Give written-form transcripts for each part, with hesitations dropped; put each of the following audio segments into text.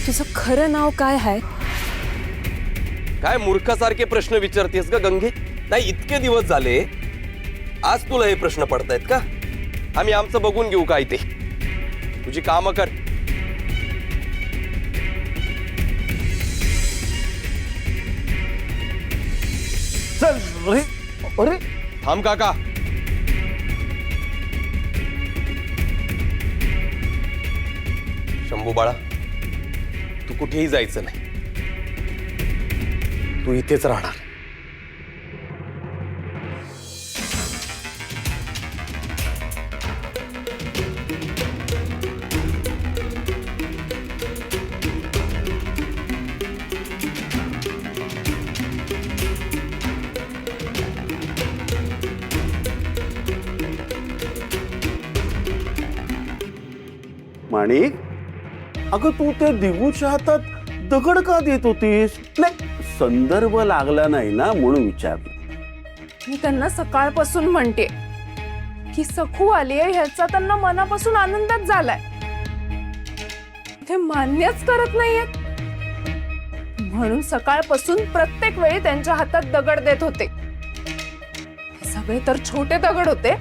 तुझं खरं नाव काय आहे? काय मूर्खासारखे प्रश्न विचारतेस का गंगे? नाही, इतके दिवस झाले, आज तुला हे प्रश्न पडतायत का? आम्ही आमचं बघून घेऊ काय ते. तुझी कामं कर. चल. अरे अरे थांब काका. शंभू बाळा, तू कुठेही जायचं नाही. तू इथेच राहणार. माणिक, अगं तू त्या दिगूच्या हातात दगड का देत होतीस? नाही, संदर्भ लागला नाही ना म्हणून विचारलं. मी त्यांना सकाळपासून म्हणते की सखू आली आहे ह्याचा त्यांना मनापासून आनंदच झालाय. ते मान्यच करत नाहीयेत, म्हणून सकाळपासून प्रत्येक वेळी त्यांच्या हातात दगड देत होते. सगळे तर छोटे दगड होते,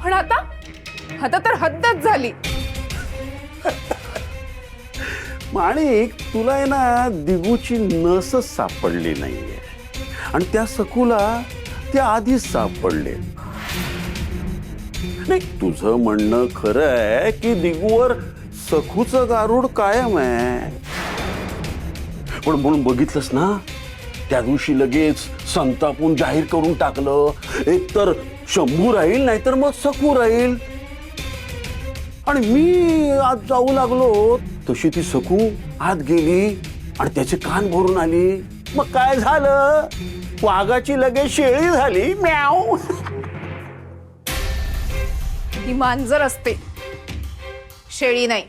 पण आता तर हद्दच झाली. माणिक, तुला आहे ना दिगूची नसच सापडली नाहीये आणि त्या सखूला त्या आधीच सापडले. नाही, तुझं म्हणणं खरं आहे की दिगूवर सखूचं गारुड कायम आहे, पण म्हणून बघितलंस ना, त्या दिवशी लगेच संतापून जाहीर करून टाकलं, एक तर शंभू राहील नाहीतर मग सखू राहील. आणि मी आज जाऊ लागलो तशी ती सखू आत गेली आणि त्याचे कान भरून आली. मग काय झालं? वाघाची लगेच शेळी झाली. म्याव. ही मांजर असते, शेळी नाही.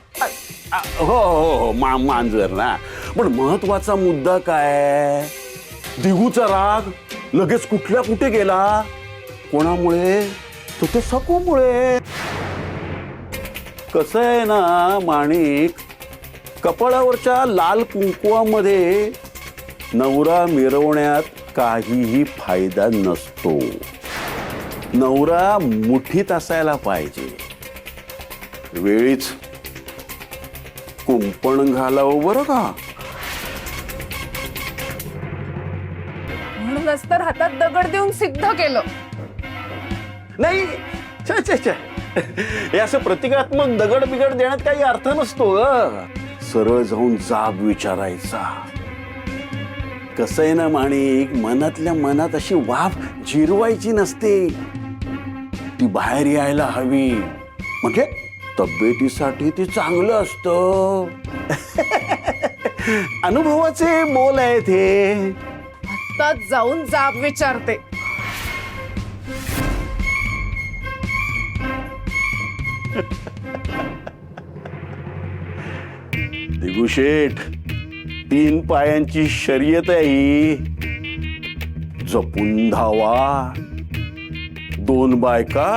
हो हो हो, मांजर ना. पण महत्वाचा मुद्दा काय? दिगूचा राग लगेच कुठल्या कुठे गेला? कोणामुळे? तो त्या सखूमुळे. कसं आहे ना माणिक, कपाळावरच्या लाल कुंकवामध्ये नवरा मिरवण्यात काहीही फायदा नसतो. नवरा मुठीत असायला पाहिजे. वेळीच कुंपण घालावं बरं का. म्हणूनच तर हातात दगड देऊन सिद्ध केलं. नाही, छे छे छे, हे असं प्रतिकात्मक दगड बिगड देण्यात काही अर्थ नसतो. सरळ जाऊन जाब विचारायचा. कसं आहे ना माणिक, मनातल्या मनात अशी वाफ जिरवायची नसते, ती बाहेर यायला हवी. म्हणजे तब्येतीसाठी ती चांगलं असतं. अनुभवाचे बोल आहेत हे. आत्ताच जाऊन जाब विचारते. दिगूशेठ, 3 पायांची शर्यत आहे ही. जपून धावा, 2 बायका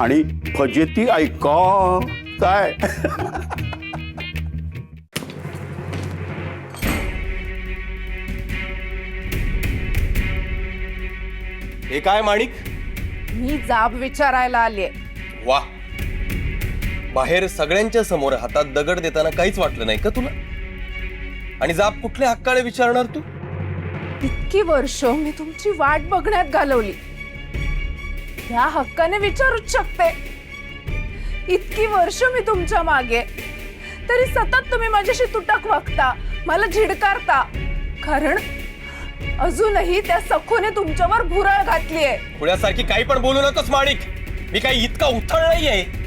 आणि फजेती ऐका. काय? हे काय माणिक? मी जाब विचारायला आलीये. वा, बाहेर सगळ्यांच्या समोर हातात दगड देताना काहीच वाटलं नाही का तुला? आणि जाब कुठल्या हक्काने विचारणार तू? इतकी वर्ष मी तुमची वाट बघण्यात घालवली, या हक्काने विचारूच शकते. इतकी वर्ष मी तुमच्या मागे, तरी सतत तुम्ही माझ्याशी तुटक वागता, मला झिडकारता. कारण अजूनही त्या सखूने तुमच्यावर भुरळ घातलीये. खुळ्यासारखी काही पण बोलू नकोस माणिक. मी काही इतका उथळ नाहीये.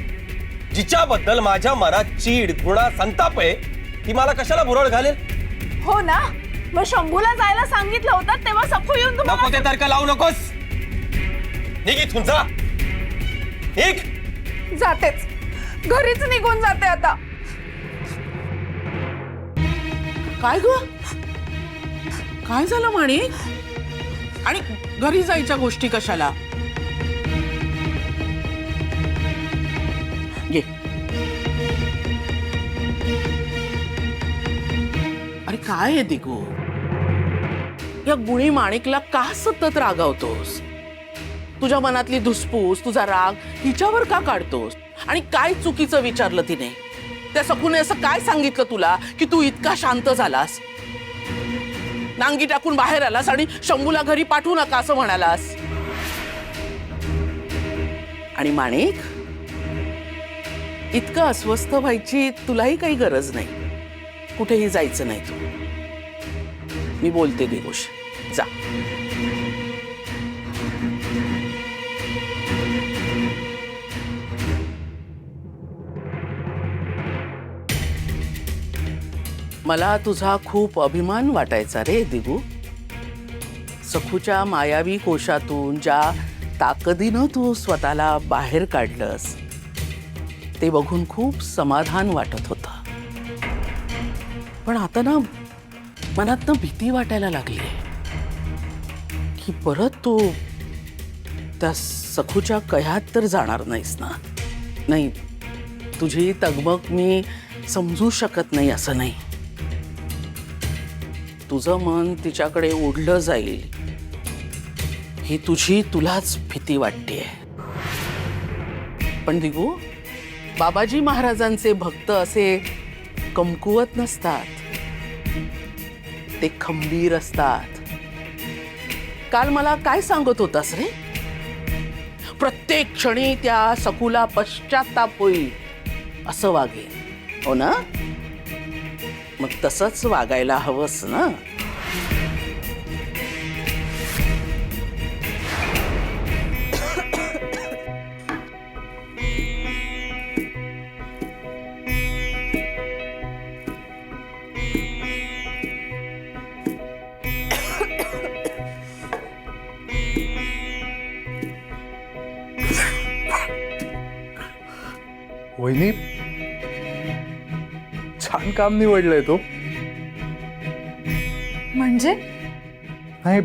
जिच्याबद्दल माझ्या मनात चीड, घृणा, संताप आहे, ती मला कशाला भुरळ घालेल? हो ना, मग शंभूला जायला सांगितलं होतं तेव्हा सखू येऊन नको ते तर्क लावू नकोस. निघ इथून, जा. निघ. जातेच, घरीच निघून जाते आता. काय ग? काय झालं माणिक? आणि घरी जायच्या गोष्टी कशाला? ये काय आहे दिगू? या गुणी माणिकला का सतत रागावतोस? तुझ्या मनातली धुसफूस, तुझा राग हिच्यावर का काढतोस? आणि काय चुकीचं विचारलं तिने? त्या सखूने असं काय सांगितलं तुला की तू इतका शांत झालास? नांगी टाकून बाहेर आलास आणि शंभूला घरी पाठवू नका असं म्हणालास. आणि माणिक, इतकं अस्वस्थ व्हायची तुलाही काही गरज नाही. कुठेही जायचं नाही तू. मी बोलते दिगूश, जा. मला तुझा खूप अभिमान वाटायचा रे दिगू. सखूच्या मायावी कोशातून ज्या ताकदीनं तू स्वतःला बाहेर काढलंस ते बघून खूप समाधान वाटत होतं. पण आता ना मनातनं भीती वाटायला लागली की परत तू त्या सखूच्या कह्यात तर जाणार नाहीस ना? नाही, तुझी तगमग मी समजू शकत नाही असं नाही. तुझं मन तिच्याकडे ओढलं जाईल ही तुलाच भीती वाटतेय. पण दिगू, बाबाजी महाराजांचे भक्त असे कमकुवत नसतात, ते खंबीर असतात. काल मला काय सांगत होतास रे? प्रत्येक क्षणी त्या सखूला पश्चाताप होईल असं वागेल, हो ना? मग तसंच वागायला हवंस ना? वहिनी, छान काम निवडलंय तो. म्हणजे नाही,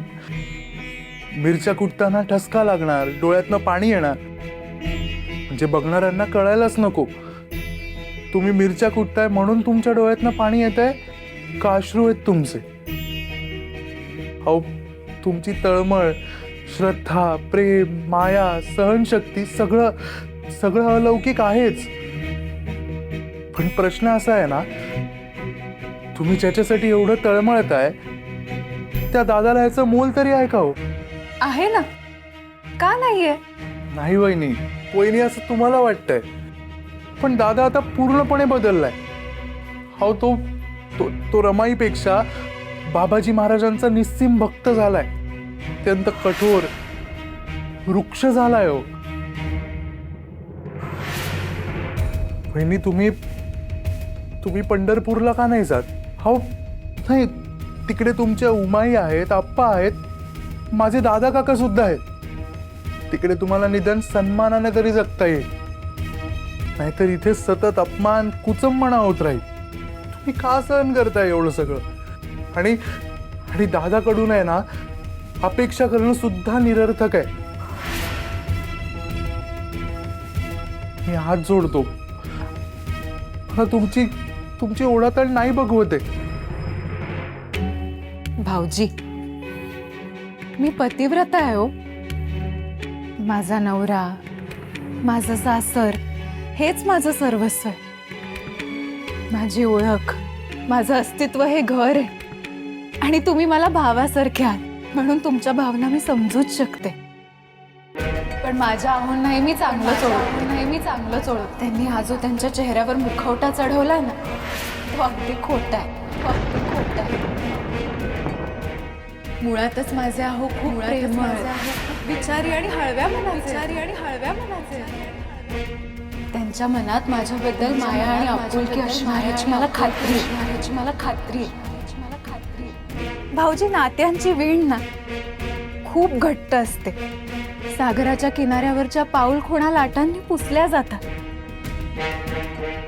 मिरच्या कुटताना ठसका लागणार, डोळ्यातनं पाणी येणार, म्हणजे बघणाऱ्यांना कळायलाच नको तुम्ही मिरच्या कुटताय म्हणून तुमच्या डोळ्यातनं पाणी येत आहे का अश्रू आहेत तुमचे. अहो, तुमची तळमळ, श्रद्धा, प्रेम, माया, सहनशक्ती सगळं सगळं अलौकिक आहेच. पण प्रश्न असा आहे ना, तुम्ही ज्याच्यासाठी एवढं तळमळताय त्या दादाला याचं मोल तरी आहे का हो? आहे ना, का नाहीये? नाही वहिनी, वहिनी असं तुम्हाला वाटतंय, पण दादा आता पूर्णपणे बदललाय. हो, तो तो तो रमाईपेक्षा बाबाजी महाराजांचा निस्सीम भक्त झालाय. अत्यंत कठोर वृक्ष झालाय हो. वहिनी, तुम्ही पंढरपूरला का नाही जात? हो नाही, तिकडे तुमच्या उमाई आहेत, आप्पा आहेत, माझे दादा काका सुद्धा आहेत. तिकडे तुम्हाला निदान सन्मानाने तरी जगता येईल. नाहीतर इथे सतत अपमान, कुचंबणा होत राहील. तुम्ही का सहन करताय एवढं सगळं? आणि दादाकडून आहे ना, अपेक्षा करणं सुद्धा निरर्थक आहे. मी हात जोडतो, मला तुमची ओढाताळ नाही बघवते. भाऊजी, मी पतिव्रता आहे हो. माझा नवरा, माझं सासर हेच माझं सर्वस्व आहे. माझी ओळख, माझं अस्तित्व हे घर आहे. आणि तुम्ही मला भावासारखे आहात म्हणून तुमच्या भावना मी समजूच शकते. पण माझ्या आहोंनाही मी चांगलं चोळत. त्यांनी हा जो त्यांच्या चेहऱ्यावर मुखवटा चढवला ना, तो अगदी खोटा आहे. मुळातच माझे आहो खूप प्रेमळ, विचारी आणि हळव्या मनाचे. त्यांच्या मनात माझ्याबद्दल माया आणि आपुलकी असणार याची मला खात्री. भाऊजी, नात्यांची वीण ना खूप घट्ट असते. सागराच्या किनाऱ्यावरच्या पाऊलखुणा लाटांनी पुसल्या जातात,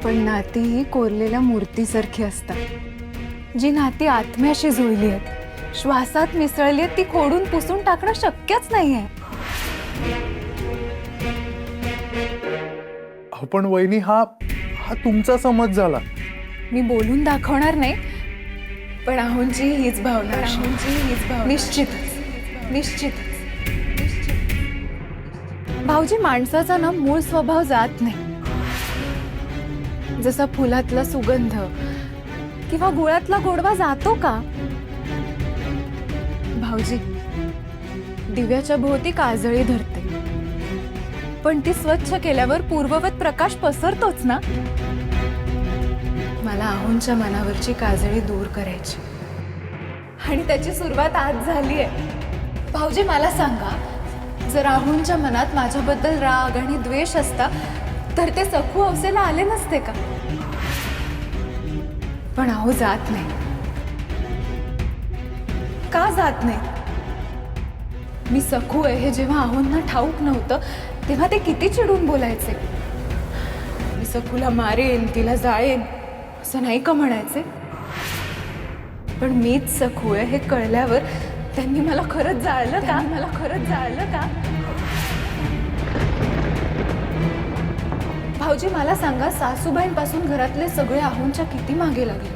पण नाती ही कोरलेल्या मूर्तीसारखी असतात. जी नाती आत्म्याशी जुळली आहेत, श्वासात मिसळली आहेत, ती खोडून पुसून टाकणं शक्यच नाहीये. पण वहिनी, हा तुमचा समज झाला. मी बोलून दाखवणार नाही, पण आहोंची हीच भावना निश्चितच भाऊजी, माणसाचा ना मूळ स्वभाव जात नाही. जसा फुलातला सुगंध किंवा गुळातला गोडवा जातो का? भाऊजी, दिव्याच्या भोवती काजळी धरते, पण ती स्वच्छ केल्यावर पूर्ववत प्रकाश पसरतोच ना. मला आहोंच्या मनावरची काजळी दूर करायची आणि त्याची सुरुवात आज झाली आहे. भाऊजी, मला सांगा, जर आहोंच्या मनात माझ्याबद्दल राग आणि द्वेष असता तर ते सखू हौसेला आले नसते का? पण आहो जात नाही. का जात नाही? मी सखू आहे हे जेव्हा आहोंना ठाऊक नव्हतं तेव्हा ते किती चिडून बोलायचे. मी सखूला मारेन, तिला जाळेन असं नाही का म्हणायचे? पण मीच सखू आहे हे कळल्यावर त्यांनी मला खरंच जाळलं का? भाऊजी, मला सांगा, सासूबाईंपासून घरातले सगळे आहोंच्या किती मागे लागले.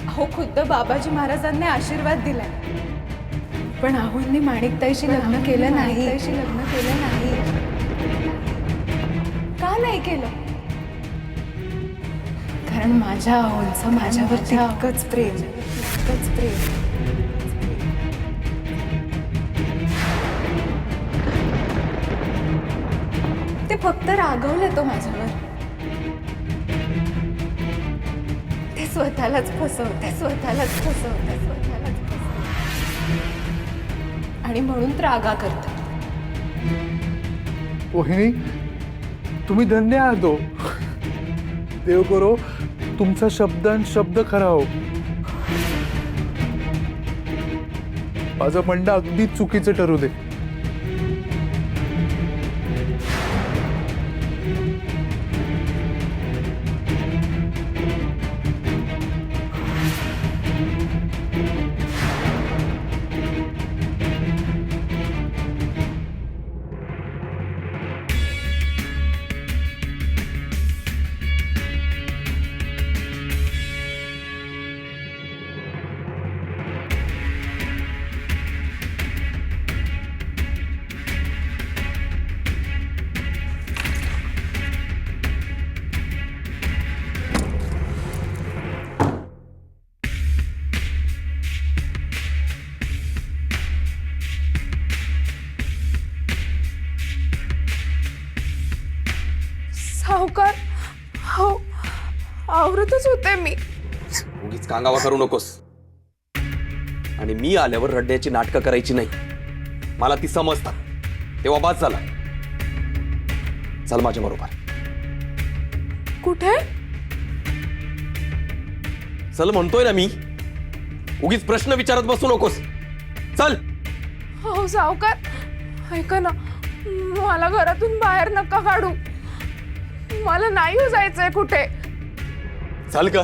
अहो, खुद्द बाबाजी महाराजांनी आशीर्वाद दिलाय, पण आहोंनी माणिकताईशी लग्न केलं नाही. का नाही केलं? कारण माझ्या आहोंचं माझ्यावरती इतकंच प्रेम. ते फक्त रागवले तो माझ्यावर. ते स्वतःलाच फसवते. आणि म्हणून रागा करते. वहिनी, तुम्ही धन्य आहात हो. देव करो तुमचा शब्द खरा हो. माझं म्हणणं अगदी चुकीचं ठरू दे. सावकार, हो, आवरतच होते मी. उगीच कांगावा करू नकोस. आणि मी आल्यावर रडण्याची नाटकं करायची नाही. मला ती समजतात. तेव्हा बाद झाला. चल माझ्या बरोबर. कुठे? चल म्हणतोय ना मी. उगीच प्रश्न विचारत बसू नकोस. चल. हो सावकार, ऐका ना, मला घरातून बाहेर नका काढू. मला नाही जायचंय कुठे. चल का.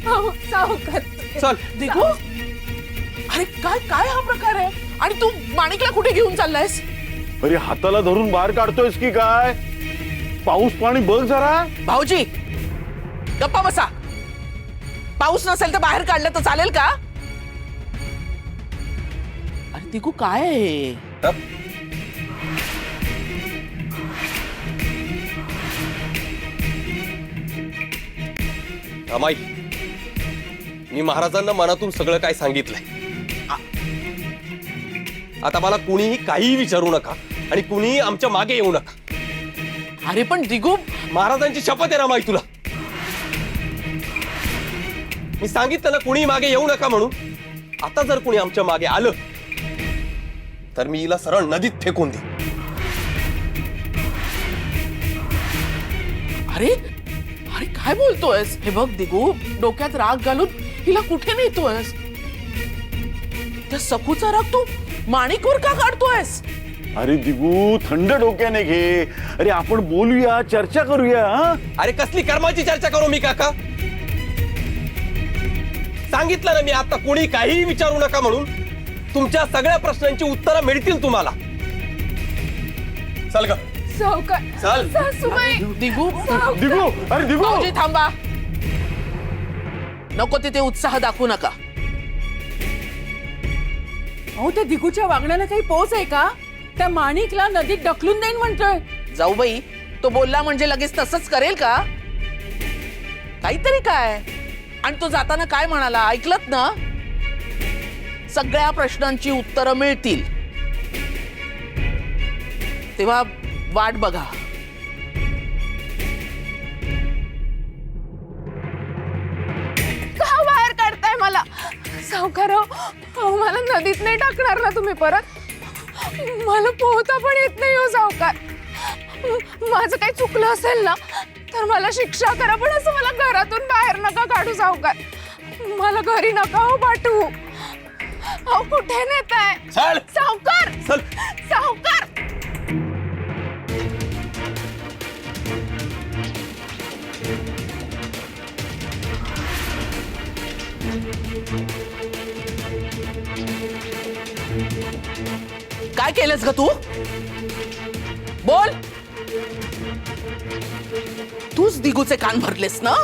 हो सावकार. चल. दिगू, अरे काय काय हा प्रकार आहे? आणि तू माणिकला कुठे घेऊन चाललायस? अरे हाताला धरून बाहेर काढतोयस की काय? पाऊस पाणी बघ जरा. भाऊजी, गप्पा बसा. पाऊस नसेल तर बाहेर काढलं तर चालेल का? अरे दिगू, काय आहे? अमाई, मी महाराजांना मनातून सगळं काय सांगितलंय. आता मला कुणीही काहीही विचारू नका आणि कुणीही आमच्या मागे येऊ नका. अरे पण दिगू, महाराजांची शपथ आहे रमाई तुला. मी सांगितलं ना कुणी मागे येऊ नका म्हणून. आता जर कुणी आमच्या मागे आलं तर मी हिला सरळ नदीत फेकून दे. अरे अरे काय बोलतोयस? हे बघ दिगू, डोक्यात राग घालून हिला कुठे नेतोयस? त्या सखूचा राग तू माणिकवर का काढतोयस? अरे दिगू, थंड डोक्याने घे. अरे आपण बोलूया, चर्चा करूया. अरे कसली कर्माची चर्चा करू मी काका? सांगितलं ना मी आता कुणी काहीही विचारू नका म्हणून. तुमच्या सगळ्या प्रश्नांची उत्तरं मिळतील तुम्हाला. चल ग, सावकार चल. सासूबाई दिगू दिगू अरे दिगू भाऊजी थांबा. नको तिथे उत्साह दाखवू नका. अहो त्या दिगूच्या वागण्याला काही पोच आहे का? त्या माणिकला नदीत ढकलून देईन म्हणतोय. जाऊ बाई, तो बोलला म्हणजे लगेच तसंच करेल का? काहीतरी काय. आणि तो जाताना काय म्हणाला ऐकलत ना? सगळ्या प्रश्नांची उत्तरं मिळतील तेव्हा वाट बघा. का बाहेर काढताय मला? सावकार मला नदीत नाही टाकणार ना तुम्ही परत? मला पोहता पण येत नाही हो सावकार. माझं काही चुकलं असेल ना तर मला शिक्षा करा, पण असं मला घरातून बाहेर नका काढू सावकार. मला घरी नका हो पाठवू. अहो कुठे नेताय चल. सावकार? चल. सावकार काय केलंस ग तू? बोल. तूच दिगूचे कान भरलेस ना,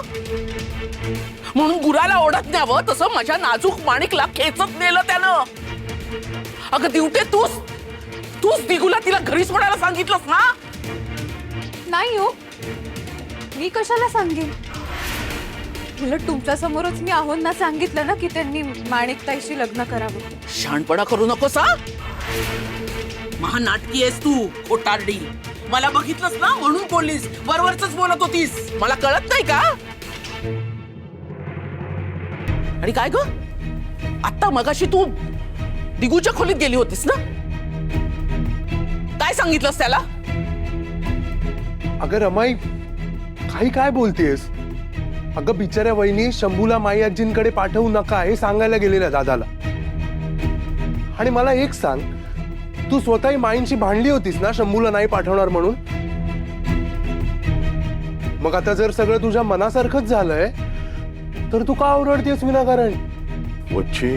म्हणून गुराला ओढत न्यावं तसं माझ्या नाजूक माणिकला खेचत नेलं त्यानं. अगं दिवटे, तूच दिगूला तिला घरी सोडायला सांगितलंस ना? नाही हो, मी कशाला सांगेन? उलट तुमच्या समोरच मी आहोंना सांगितलं ना की त्यांनी माणिकताईशी लग्न करावं. शहाणपणा करू नकोस हा. महानाटकी आहेस तू, खोटारडी. मला बघितलंस ना म्हणून बोललीस, वरवरच बोलत होतीस. मला कळत नाही का? आणि काय ग, आता मगाशी तू दिगूच्या खोलीत गेली होतीस ना? काय सांगितलंस त्याला? अगं रमाई, काय बोलतेस? अगं बिचाऱ्या वहिनी शंभूला माई आजींकडे पाठवू नका हे सांगायला गेलेल्या दादाला. आणि मला एक सांग, तू स्वतःही माईंशी भांडली होतीस ना शंभूला नाही पाठवणार म्हणून? मग आता जर सगळं तुझ्या मनासारखंच झालंय तर तू का ओरडतेस विनाकारण? वच्चे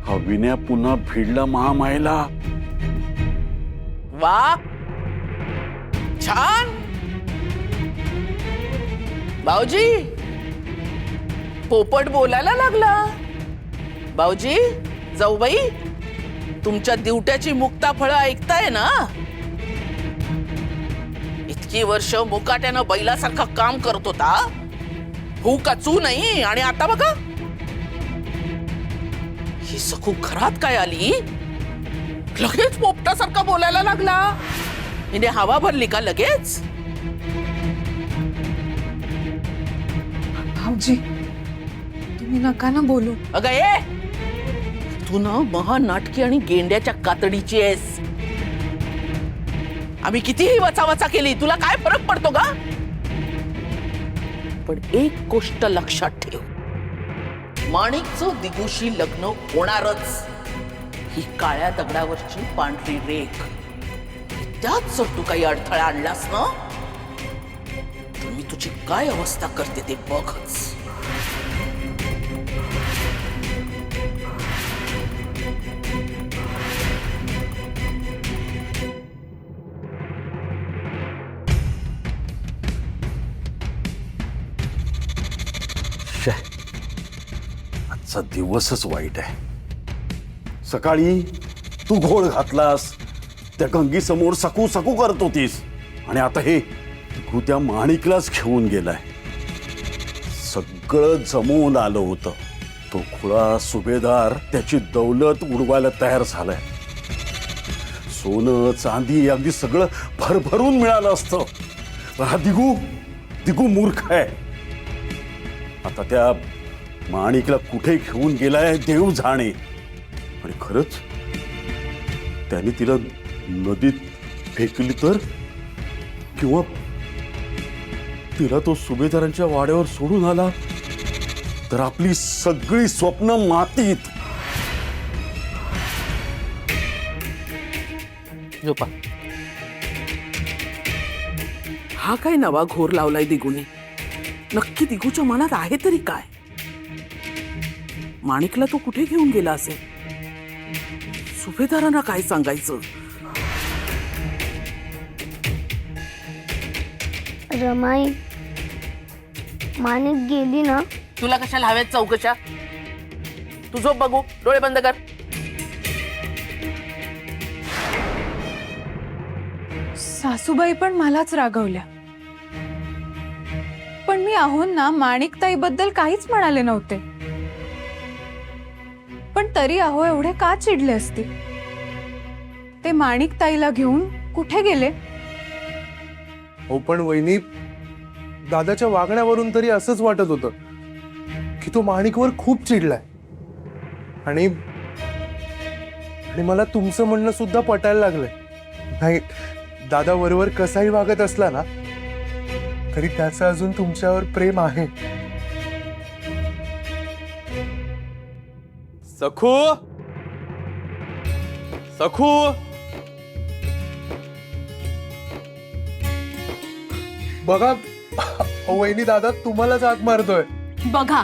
हा विन्या पुन्हा भिडला महामायला. वा, छान. भाऊजी, पोपट बोलायला लागला. भाऊजी, जाऊबाई, तुमच्या दिवट्याची मुक्ताफळं ऐकताय ना? इतकी वर्ष मुकाट्यानं बैलासारखं काम करत होता, हो का चू नाही, आणि आता बघा ही सखू घरात काय आली, लगेच पोपटासारखा बोलायला लागला. हिने हवा भरली का लगेच? भाऊजी तुम्ही नका ना बोलू. अगं ए, तू ना महानाटकी आणि गेंड्याच्या कातडीची आहेस. आम्ही कितीही वचावचा केली, तुला काय फरक पडतो का? पण एक गोष्ट लक्षात ठेव, माणिकचं दिगूशी लग्न होणारच. ही काळ्या दगडावरची पांढरी रेख, त्यात जर तू काही अडथळा आणलास ना तर मी तुझी काय अवस्था करते ते बघच. आजचा दिवसच वाईट आहे. सकाळी तू घोळ घातलास, त्या गंगी समोर सकू सकू करत होतीस, आणि आता हे तू त्या माणिकलाच घेऊन गेलाय. सगळं जमवून आलं होतं. तो खुळा सुभेदार त्याची दौलत उडवायला तयार झालाय. सोनं चांदी अगदी सगळं भरभरून मिळालं असतं. पण हा दिगू मूर्ख आहे. आता त्या माणिकला कुठे घेऊन गेलाय देव जाणे. आणि खरंच त्याने तिला नदीत फेकली तर, किंवा तिला तो सुभेदारांच्या वाड्यावर सोडून आला तर आपली सगळी स्वप्न मातीत. झोपा. हा काय नवा घोर लावलाय दिगूने? नक्की दिगूच्या मनात आहे तरी काय? माणिकला तो कुठे घेऊन गेला असेल? सुभेदारांना काय सांगायचं? रमाई माणिक गेली ना? तुला कशाला हव्यात चौकशा? तू झोप बघू, डोळे बंद कर. सासूबाई पण मलाच रागवल्या. पण मी आहोंना माणिकताईबद्दल काहीच म्हणाले नव्हते. पण तरी अहो एवढे का चिडले असते? ते माणिकताईला घेऊन कुठे गेले? हो पण वहिनी, दादाच्या वागण्यावरून तरी असंच वाटत होतं की तो माणिकवर खूप चिडलाय. आणि मला तुमचं म्हणणं सुद्धा पटायला लागलंय. नाही, दादा बरोबर कसाही वागत असला ना तरी त्याचं अजून तुमच्यावर प्रेम आहे. सखू, सखू, बघा वहिनी, दादा तुम्हालाच हाक मारतोय. बघा,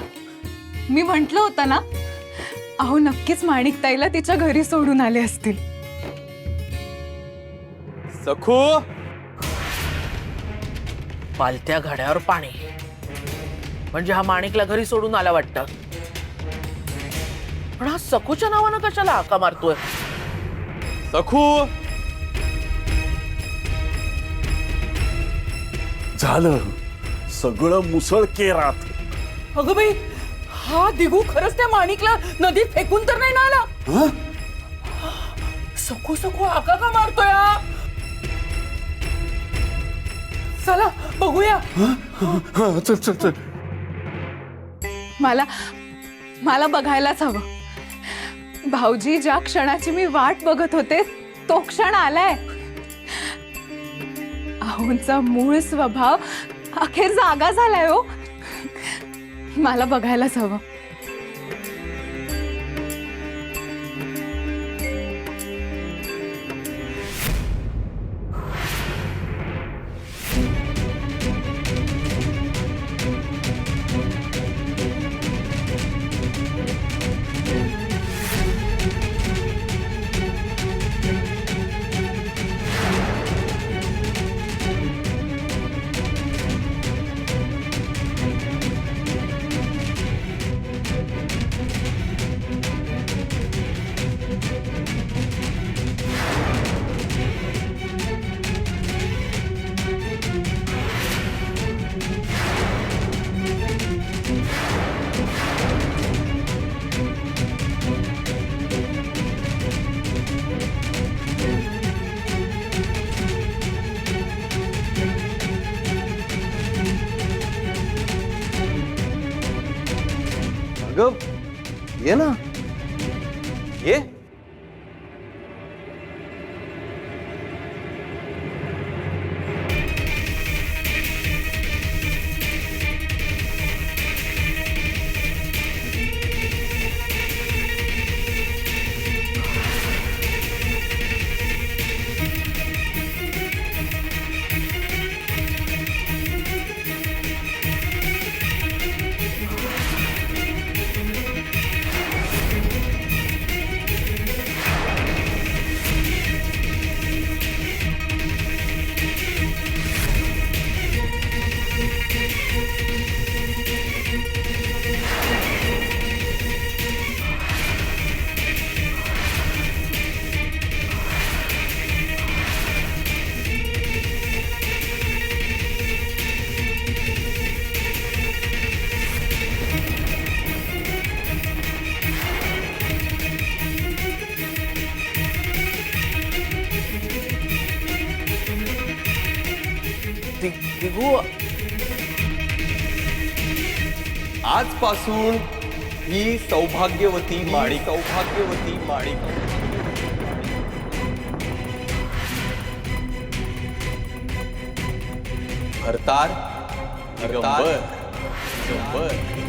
मी म्हंटल होतं ना, अहो नक्कीच माणिकताईला तिच्या घरी सोडून आले असतील. सखू, पालत्या घड्यावर पाणी म्हणजे हा माणिकला घरी सोडून आला वाटतं. पण हा सखूच्या नावानं कशाला हाका मारतोय? सखू, झालं सगळं मुसळकेरात. अगं बाई, हा दिगू खरंच त्या माणिकला नदीत फेकून तर नाही ना आला? सखू सखू हाका का मारतोय हा? चला बघूया. चल चल चल. मला बघायलाच हवं. भाऊजी, ज्या क्षणाची मी वाट बघत होते तो क्षण आलाय. आहोंचा मूळ स्वभाव अखेर जागा झालाय. हो, मला बघायलाच हवं. अगं ये ना, ये. दिगू, आजपासून ही सौभाग्यवती माणिक, सौभाग्यवती माणिक भरतार, दिगंबर, दिगंबर.